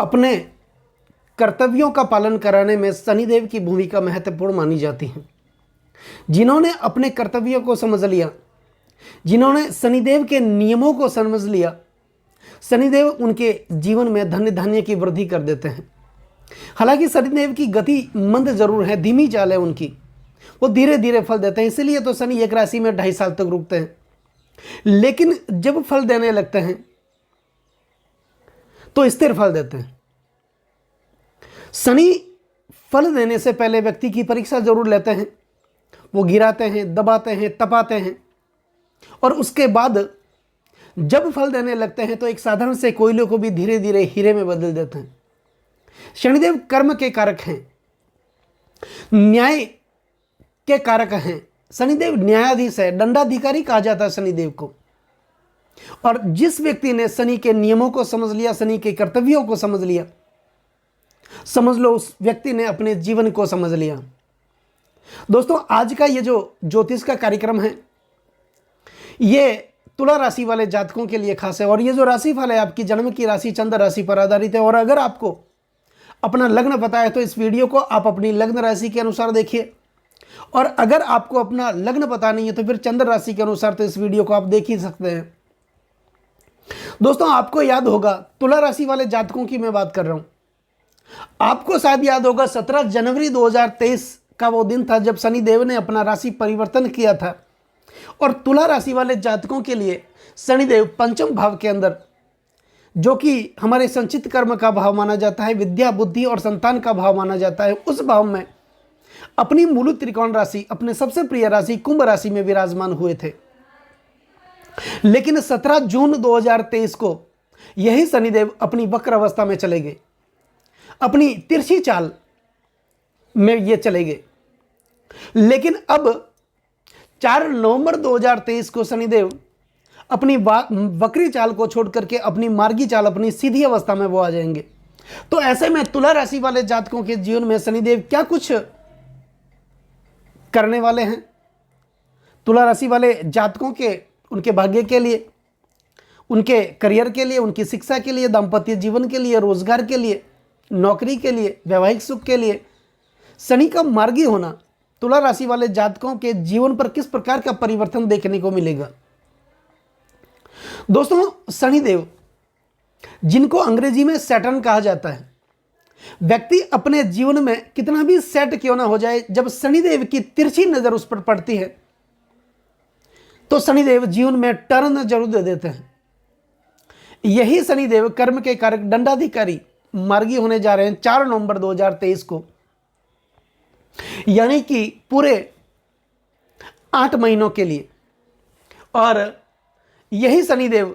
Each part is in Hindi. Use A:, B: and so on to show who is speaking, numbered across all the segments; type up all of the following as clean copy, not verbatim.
A: अपने कर्तव्यों का पालन कराने में शनिदेव की भूमिका महत्वपूर्ण मानी जाती है। जिन्होंने अपने कर्तव्यों को समझ लिया, जिन्होंने शनिदेव के नियमों को समझ लिया, शनिदेव उनके जीवन में धन्य धान्य की वृद्धि कर देते हैं। हालांकि शनिदेव की गति मंद जरूर है, धीमी चाल है उनकी, वो धीरे धीरे फल देते हैं। इसीलिए तो शनि एक राशि में 2.5 साल तक रुकते हैं, लेकिन जब फल देने लगते हैं तो स्थिर फल देते हैं। शनि फल देने से पहले व्यक्ति की परीक्षा जरूर लेते हैं, वो गिराते हैं, दबाते हैं, तपाते हैं, और उसके बाद जब फल देने लगते हैं तो एक साधारण से कोयले को भी धीरे धीरे हीरे में बदल देते हैं। शनिदेव कर्म के कारक हैं, न्याय के कारक हैं। शनिदेव न्यायाधीश है, दंडाधिकारी कहा जाता है शनिदेव को। और जिस व्यक्ति ने शनि के नियमों को समझ लिया, शनि के कर्तव्यों को समझ लिया, समझ लो उस व्यक्ति ने अपने जीवन को समझ लिया। दोस्तों, आज का ये जो ज्योतिष का कार्यक्रम है, ये तुला राशि वाले जातकों के लिए खास है। और ये जो राशिफल है आपकी जन्म की राशि चंद्र राशि पर आधारित है। और अगर आपको अपना लग्न पता है तो इस वीडियो को आप अपनी लग्न राशि के अनुसार देखिए, और अगर आपको अपना लग्न पता नहीं है तो फिर चंद्र राशि के अनुसार तो इस वीडियो को आप देख ही सकते हैं। दोस्तों, आपको याद होगा, तुला राशि वाले जातकों की मैं बात कर रहा हूं। आपको शायद याद होगा 17 जनवरी 2023 का वो दिन था जब शनिदेव ने अपना राशि परिवर्तन किया था। और तुला राशि वाले जातकों के लिए शनिदेव पंचम भाव के अंदर, जो कि हमारे संचित कर्म का भाव माना जाता है, विद्या बुद्धि और संतान का भाव माना जाता है, उस भाव में अपनी मूल त्रिकोण राशि, अपने सबसे प्रिय राशि कुंभ राशि में विराजमान हुए थे। लेकिन 17 जून 2023 को यही शनिदेव अपनी वक्र अवस्था में चले गए, अपनी तिरछी चाल में ये चले गए। लेकिन अब 4 नवंबर 2023 को शनिदेव अपनी वक्री चाल को छोड़ करके अपनी मार्गी चाल, अपनी सीधी अवस्था में वो आ जाएंगे। तो ऐसे में तुला राशि वाले जातकों के जीवन में शनिदेव क्या कुछ करने वाले हैं? तुला राशि वाले जातकों के, उनके भाग्य के लिए, उनके करियर के लिए, उनकी शिक्षा के लिए, दाम्पत्य जीवन के लिए, रोजगार के लिए, नौकरी के लिए, वैवाहिक सुख के लिए शनि का मार्गी होना तुला राशि वाले जातकों के जीवन पर किस प्रकार का परिवर्तन देखने को मिलेगा? दोस्तों, शनिदेव, जिनको अंग्रेजी में सैटर्न कहा जाता है, व्यक्ति अपने जीवन में कितना भी सेट क्यों ना हो जाए, जब शनिदेव की तिरछी नजर उस पर पड़ती है तो शनिदेव जीवन में टर्न जरूर दे देते हैं। यही शनिदेव कर्म के कारक दंडाधिकारी मार्गी होने जा रहे हैं 4 नवंबर 2023 को, यानी कि पूरे 8 महीनों के लिए। और यही शनिदेव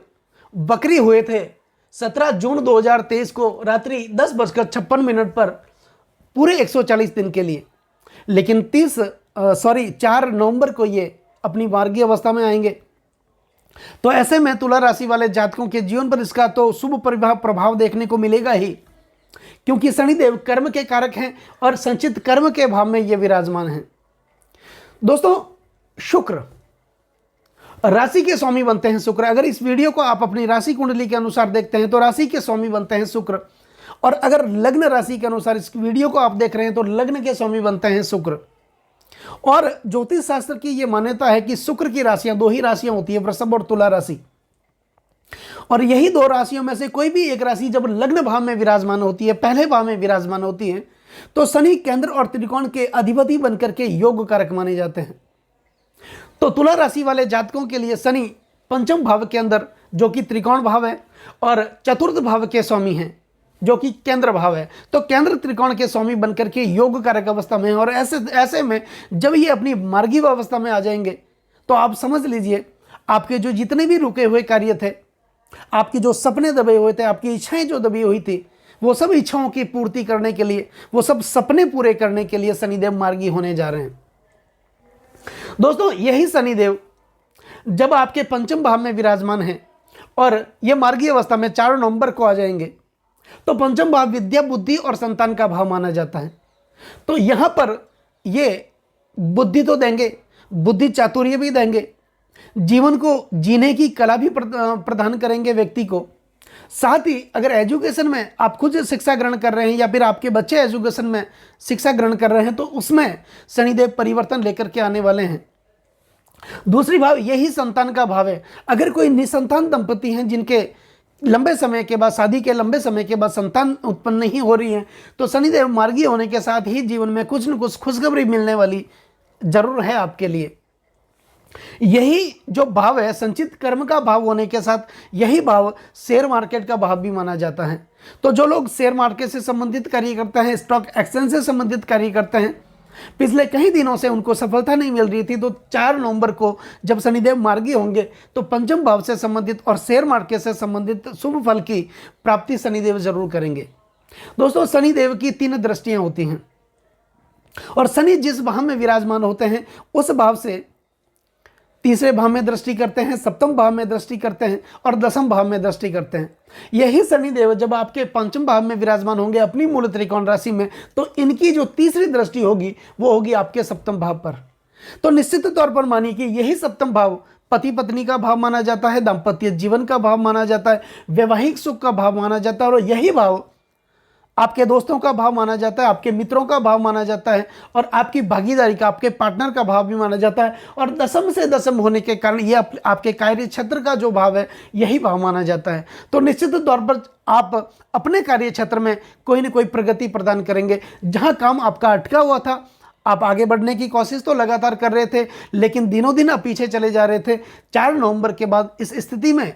A: बकरी हुए थे 17 जून 2023 को रात्रि 10:56 पर पूरे 140 दिन के लिए। लेकिन 4 नवंबर को ये अपनी मार्गी अवस्था में आएंगे। तो ऐसे में तुला राशि वाले जातकों के जीवन पर इसका तो शुभ प्रभाव देखने को मिलेगा ही, क्योंकि शनिदेव कर्म के कारक हैं और संचित कर्म के भाव में ये विराजमान हैं। दोस्तों, शुक्र राशि के स्वामी बनते हैं शुक्र। अगर इस वीडियो को आप अपनी राशि कुंडली के अनुसार देखते हैं तो राशि के स्वामी बनते हैं शुक्र, और अगर लग्न राशि के अनुसार इस वीडियो को आप देख रहे हैं तो लग्न के स्वामी बनते हैं शुक्र। और ज्योतिष शास्त्र की यह मान्यता है कि शुक्र की राशियां 2 ही राशियां होती है, वृषभ और तुला राशि। और यही 2 राशियों में से कोई भी एक राशि जब लग्न भाव में विराजमान होती है, पहले भाव में विराजमान होती है, तो शनि केंद्र और त्रिकोण के अधिपति बनकर के योग कारक माने जाते हैं। तो तुला राशि वाले जातकों के लिए शनि पंचम भाव के अंदर, जो कि त्रिकोण भाव है, और चतुर्थ भाव के स्वामी हैं, जो कि केंद्र भाव है। तो केंद्र त्रिकोण के स्वामी बनकर के योग कारक अवस्था में है। और ऐसे में जब ये अपनी मार्गी अवस्था में आ जाएंगे तो आप समझ लीजिए, आपके जो जितने भी रुके हुए कार्य थे, आपकी जो सपने दबे हुए थे, आपकी इच्छाएं जो दबी हुई थी, वो सब इच्छाओं की पूर्ति करने के लिए, वो सब सपने पूरे करने के लिए शनिदेव मार्गी होने जा रहे हैं। दोस्तों, यही शनिदेव जब आपके पंचम भाव में विराजमान है और ये मार्गी अवस्था में 4 नवंबर को आ जाएंगे, तो पंचम भाव विद्या बुद्धि और संतान का भाव माना जाता है। तो यहां पर ये बुद्धि तो देंगे, बुद्धि चातुर्य भी देंगे, जीवन को जीने की कला भी प्रदान करेंगे व्यक्ति को, साथ ही अगर एजुकेशन में आप खुद शिक्षा ग्रहण कर रहे हैं या फिर आपके बच्चे एजुकेशन में शिक्षा ग्रहण कर रहे हैं, तो उसमें शनिदेव परिवर्तन लेकर के आने वाले हैं। दूसरी भाव यही संतान का भाव है। अगर कोई निसंतान दंपति हैं जिनके लंबे समय के बाद, शादी के लंबे समय के बाद संतान उत्पन्न नहीं हो रही है, तो शनिदेव मार्गी होने के साथ ही जीवन में कुछ न कुछ खुशखबरी मिलने वाली जरूर है आपके लिए। यही जो भाव है संचित कर्म का भाव होने के साथ, यही भाव शेयर मार्केट का भाव भी माना जाता है। तो जो लोग शेयर मार्केट से संबंधित कार्य करते हैं, स्टॉक एक्सचेंज से संबंधित कार्य करते हैं, पिछले कई दिनों से उनको सफलता नहीं मिल रही थी, तो 4 नवंबर को जब शनिदेव मार्गी होंगे तो पंचम भाव से संबंधित और शेयर मार्केट से संबंधित शुभ फल की प्राप्ति शनिदेव जरूर करेंगे। दोस्तों, शनिदेव की 3 दृष्टियां होती हैं और शनि जिस भाव में विराजमान होते हैं उस भाव से तीसरे भाव में दृष्टि करते हैं, सप्तम भाव में दृष्टि करते हैं और दसम भाव में दृष्टि करते हैं। यही शनिदेव जब आपके पंचम भाव में विराजमान होंगे अपनी मूल त्रिकोण राशि में, तो इनकी जो तीसरी दृष्टि होगी वो होगी आपके सप्तम भाव पर। तो निश्चित तौर पर मानिए कि यही सप्तम भाव पति पत्नी का भाव माना जाता है, दाम्पत्य जीवन का भाव माना जाता है, वैवाहिक सुख का भाव माना जाता है, और यही भाव आपके दोस्तों का भाव माना जाता है, आपके मित्रों का भाव माना जाता है, और आपकी भागीदारी का, आपके पार्टनर का भाव भी माना जाता है। और दसम से दसम होने के कारण ये आपके कार्य क्षेत्र का जो भाव है यही भाव माना जाता है। तो निश्चित तौर पर आप अपने कार्य क्षेत्र में कोई न कोई प्रगति प्रदान करेंगे। जहाँ काम आपका अटका हुआ था, आप आगे बढ़ने की कोशिश तो लगातार कर रहे थे, लेकिन दिनों दिन आप पीछे चले जा रहे थे, 4 नवंबर के बाद इस स्थिति में,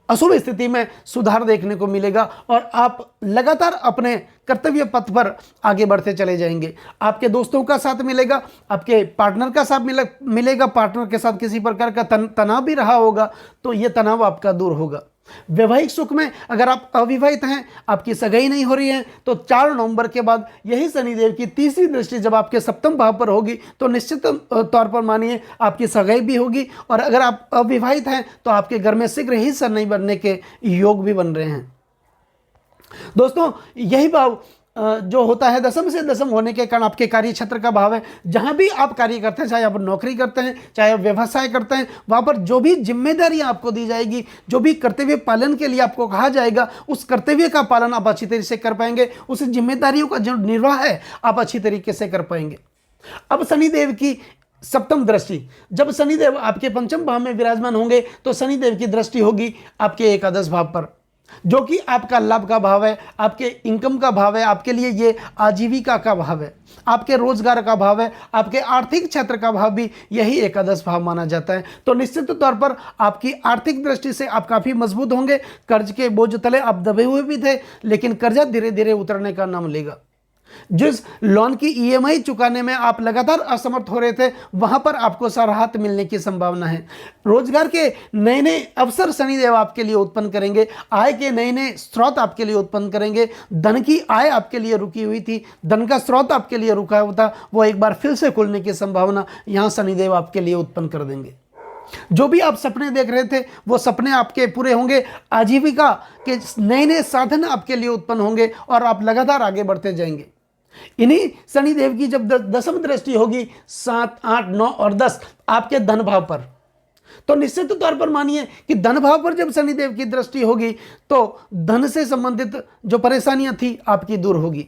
A: अशुभ स्थिति में सुधार देखने को मिलेगा और आप लगातार अपने कर्तव्य पथ पर आगे बढ़ते चले जाएंगे। आपके दोस्तों का साथ मिलेगा, आपके पार्टनर का साथ मिलेगा। पार्टनर के साथ किसी प्रकार का तनाव भी रहा होगा तो ये तनाव आपका दूर होगा। वैवाहिक सुख में अगर आप अविवाहित हैं, आपकी सगाई नहीं हो रही है, तो 4 नवंबर के बाद यही शनिदेव की तीसरी दृष्टि जब आपके सप्तम भाव पर होगी तो निश्चित तौर पर मानिए आपकी सगाई भी होगी। और अगर आप अविवाहित हैं तो आपके घर में शीघ्र ही सन्नी बनने के योग भी बन रहे हैं। दोस्तों, यही भाव जो होता है दसम से दसम होने के कारण आपके कार्य क्षेत्र का भाव है। जहां भी आप कार्य करते हैं, चाहे आप नौकरी करते हैं, चाहे आप व्यवसाय करते हैं, वहां पर जो भी जिम्मेदारी आपको दी जाएगी, जो भी कर्तव्य पालन के लिए आपको कहा जाएगा, उस कर्तव्य का पालन आप अच्छी तरीके से कर पाएंगे। उस जिम्मेदारियों का जो निर्वाह है आप अच्छी तरीके से कर पाएंगे। अब शनिदेव की सप्तम दृष्टि, जब शनिदेव आपके पंचम भाव में विराजमान होंगे तो शनिदेव की दृष्टि होगी आपके एकादश भाव पर, जो कि आपका लाभ का भाव है, आपके इनकम का भाव है, आपके लिए ये आजीविका का भाव है, आपके रोजगार का भाव है, आपके आर्थिक क्षेत्र का भाव भी यही एकादश भाव माना जाता है। तो निश्चित तौर पर आपकी आर्थिक दृष्टि से आप काफ़ी मजबूत होंगे। कर्ज के बोझ तले आप दबे हुए भी थे, लेकिन कर्जा धीरे धीरे उतरने का नाम लेगा। जिस लोन की ईएमआई चुकाने में आप लगातार असमर्थ हो रहे थे, वहां पर आपको राहत मिलने की संभावना है। रोजगार के नए नए अवसर शनिदेव आपके लिए उत्पन्न करेंगे, आय के नए नए स्रोत आपके लिए उत्पन्न करेंगे। धन की आय आपके लिए रुकी हुई थी, धन का स्रोत आपके लिए रुका हुआ था, वो एक बार फिर से खुलने की संभावना यहां शनिदेव आपके लिए उत्पन्न कर देंगे। जो भी आप सपने देख रहे थे वो सपने आपके पूरे होंगे। आजीविका के नए नए साधन आपके लिए उत्पन्न होंगे और आप लगातार आगे बढ़ते जाएंगे। इन्हीं शनिदेव की जब दसम दृष्टि होगी 7, 8, 9 और 10 आपके धन भाव पर, तो निश्चित तौर पर मानिए कि धन भाव पर जब शनिदेव की दृष्टि होगी तो धन से संबंधित जो परेशानियां थी आपकी दूर होगी।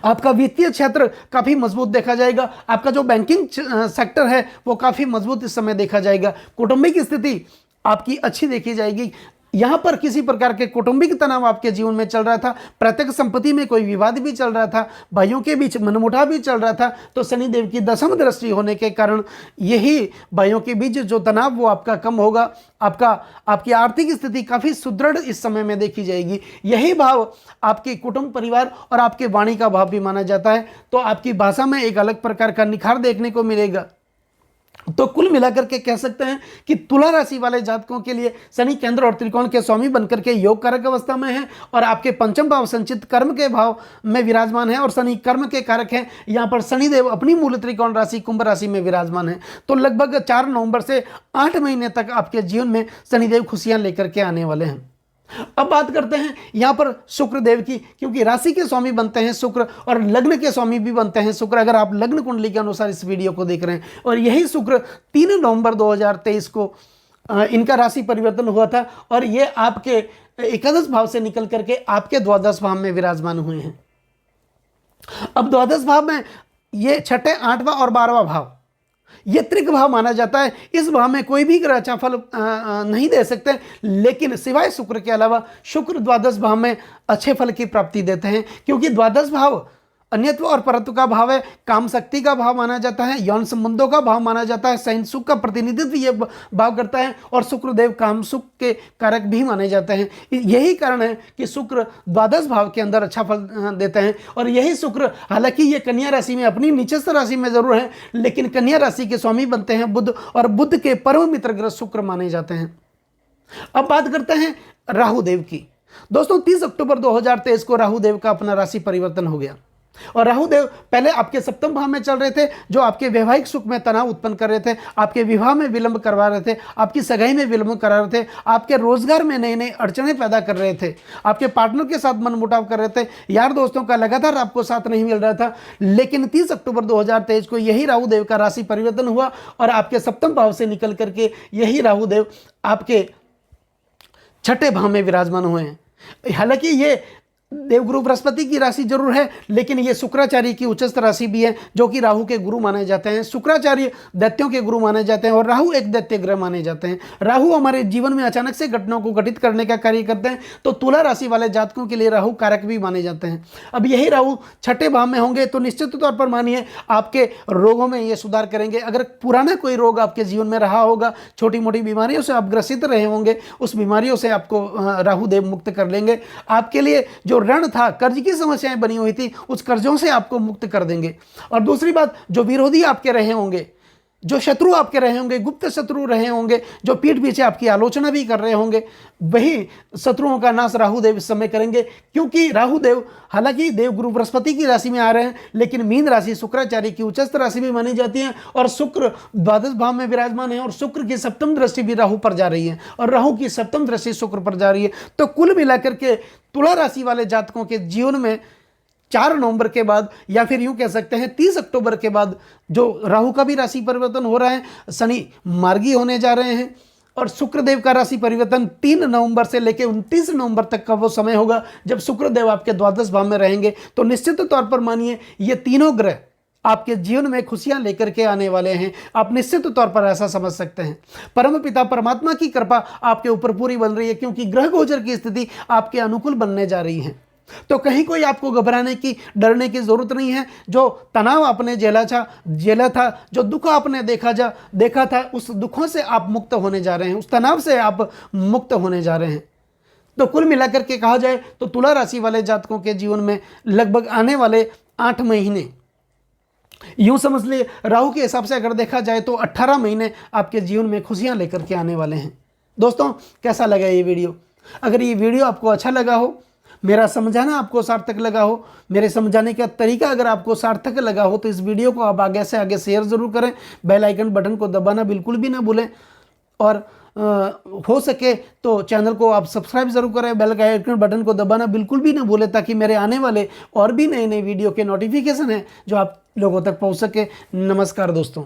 A: आपका वित्तीय क्षेत्र काफी मजबूत देखा जाएगा। आपका जो बैंकिंग सेक्टर है वो काफी मजबूत इस समय देखा जाएगा। कौटुंबिक स्थिति आपकी अच्छी देखी जाएगी। यहां पर किसी प्रकार के कौटुंबिक तनाव आपके जीवन में चल रहा था, प्रत्येक संपत्ति में कोई विवाद भी चल रहा था, भाइयों के बीच मनमुटाव भी चल रहा था, तो शनिदेव की दसम दृष्टि होने के कारण यही भाइयों के बीच जो तनाव वो आपका कम होगा। आपकी आर्थिक स्थिति काफी सुदृढ़ इस समय में देखी जाएगी। यही भाव आपके कुटुंब, परिवार और आपके वाणी का भाव भी माना जाता है। तो आपकी भाषा में एक अलग प्रकार का निखार देखने को मिलेगा। तो कुल मिलाकर के कह सकते हैं कि तुला राशि वाले जातकों के लिए शनि केंद्र और त्रिकोण के स्वामी बनकर के योग कारक अवस्था में है और आपके पंचम भाव संचित कर्म के भाव में विराजमान है और शनि कर्म के कारक हैं। यहाँ पर शनिदेव अपनी मूल त्रिकोण राशि कुंभ राशि में विराजमान है। तो लगभग 4 नवंबर से 8 महीने तक आपके जीवन में शनिदेव खुशियां लेकर के आने वाले हैं। अब बात करते हैं यहां पर शुक्र देव की, क्योंकि राशि के स्वामी बनते हैं शुक्र और लग्न के स्वामी भी बनते हैं शुक्र। अगर आप लग्न कुंडली के अनुसार इस वीडियो को देख रहे हैं, और यही शुक्र 3 नवंबर 2023 को इनका राशि परिवर्तन हुआ था और ये आपके एकादश भाव से निकल करके आपके द्वादश भाव में विराजमान हुए हैं। अब द्वादश भाव में ये छठे, आठवां और 12वां भाव ये त्रिक भाव माना जाता है। इस भाव में कोई भी ग्रह अच्छा फल नहीं दे सकते, लेकिन सिवाय शुक्र के अलावा शुक्र द्वादश भाव में अच्छे फल की प्राप्ति देते हैं, क्योंकि द्वादश भाव अन्यत्व और परत्व का भाव है, काम शक्ति का भाव माना जाता है, यौन संबंधों का भाव माना जाता है, सैन्य सुख का प्रतिनिधित्व ये भाव करता है और शुक्रदेव काम सुख के कारक भी माने जाते हैं। यही कारण है कि शुक्र द्वादश भाव के अंदर अच्छा फल देते हैं। और यही शुक्र, हालांकि ये कन्या राशि में अपनी नीचस्थ राशि में जरूर है, लेकिन कन्या राशि के स्वामी बनते हैं बुध, और बुध के परम मित्र ग्रह शुक्र माने जाते हैं। अब बात करते हैं राहु देव की। दोस्तों 30 अक्टूबर 2023 को राहु देव का अपना राशि परिवर्तन हो गया और राहु देव पहले आपके सप्तम भाव में चल रहे थे, जो आपके वैवाहिक सुख में तनाव उत्पन्न कर रहे थे, आपके विवाह में विलंब करवा रहे थे, आपकी सगाई में विलंब करा रहे थे, आपके रोजगार में नई नई अड़चनें पैदा कर रहे थे, आपके पार्टनर के साथ मनमुटाव कर रहे थे, यार दोस्तों का लगातार आपको साथ नहीं मिल रहा था। लेकिन 30 अक्टूबर 2023 को यही राहु देव का राशि परिवर्तन हुआ और आपके सप्तम भाव से निकल करके यही राहु देव आपके छठे भाव में विराजमान हुए हैं। हालांकि ये देवगुरु बृहस्पति की राशि जरूर है, लेकिन ये शुक्राचार्य की उच्चस्थ राशि भी है, जो कि राहु के गुरु माने जाते हैं। शुक्राचार्य दैत्यों के गुरु माने जाते हैं और राहु एक दैत्य ग्रह माने जाते हैं। राहु हमारे जीवन में अचानक से घटनाओं को घटित करने का कार्य करते हैं, तो तुला राशि वाले जातकों के लिए राहु कारक भी माने जाते हैं। अब यही राहु छठे भाव में होंगे तो निश्चित तौर पर मानिए आपके रोगों में ये सुधार करेंगे। अगर पुराना कोई रोग आपके जीवन में रहा होगा, छोटी मोटी बीमारियों से आप ग्रसित रहे होंगे, उस बीमारियों से आपको राहु देव मुक्त कर लेंगे। आपके लिए जो ऋण था, कर्ज की समस्याएं बनी हुई थी, उस कर्जों से आपको मुक्त कर देंगे। और दूसरी बात, जो विरोधी आपके रहे होंगे, जो शत्रु आपके रहे होंगे, गुप्त शत्रु रहे होंगे, जो पीठ पीछे आपकी आलोचना भी कर रहे होंगे, वही शत्रुओं का नाश राहु देव इस समय करेंगे। क्योंकि राहु देव हालांकि देवगुरु बृहस्पति की राशि में आ रहे हैं, लेकिन मीन राशि शुक्राचार्य की उच्चस्थ राशि भी मानी जाती है और शुक्र द्वादश भाव में विराजमान है और शुक्र की सप्तम दृष्टि भी राहु पर जा रही है और राहु की सप्तम दृष्टि शुक्र पर जा रही है। तो कुल मिलाकर के तुला राशि वाले जातकों के जीवन में 4 नवंबर के बाद, या फिर यूं कह सकते हैं 30 अक्टूबर के बाद, जो राहु का भी राशि परिवर्तन हो रहा है, शनि मार्गी होने जा रहे हैं और शुक्रदेव का राशि परिवर्तन 3 नवंबर से लेकर 29 नवंबर तक का वो समय होगा जब शुक्रदेव आपके द्वादश भाव में रहेंगे। तो निश्चित तौर पर मानिए ये तीनों ग्रह आपके जीवन में खुशियां लेकर के आने वाले हैं। आप निश्चित तौर पर ऐसा समझ सकते हैं। परम पिता परमात्मा की कृपा आपके ऊपर पूरी बन रही है, क्योंकि ग्रह गोचर की स्थिति आपके अनुकूल बनने जा रही है। तो कहीं कोई आपको घबराने की, डरने की जरूरत नहीं है। जो तनाव आपने झेला था, जो दुख आपने देखा था, उस दुखों से आप मुक्त होने जा रहे हैं, उस तनाव से आप मुक्त होने जा रहे हैं। तो कुल मिलाकर के कहा जाए तो तुला राशि वाले जातकों के जीवन में लगभग आने वाले 8 महीने, यूं समझ लिए राहु के हिसाब से अगर देखा जाए तो 18 महीने आपके जीवन में खुशियां लेकर के आने वाले हैं। दोस्तों कैसा लगा ये वीडियो? अगर ये वीडियो आपको अच्छा लगा हो, मेरा समझाना आपको सार्थक लगा हो, मेरे समझाने का तरीका अगर आपको सार्थक लगा हो, तो इस वीडियो को आप आगे से आगे शेयर जरूर करें। बेल आइकन बटन को दबाना बिल्कुल भी ना भूलें और हो सके तो चैनल को आप सब्सक्राइब जरूर करें। बेल आइकन बटन को दबाना बिल्कुल भी ना भूलें, ताकि मेरे आने वाले और भी नए नए वीडियो के नोटिफिकेशन हैं जो आप लोगों तक पहुंच सके। नमस्कार दोस्तों।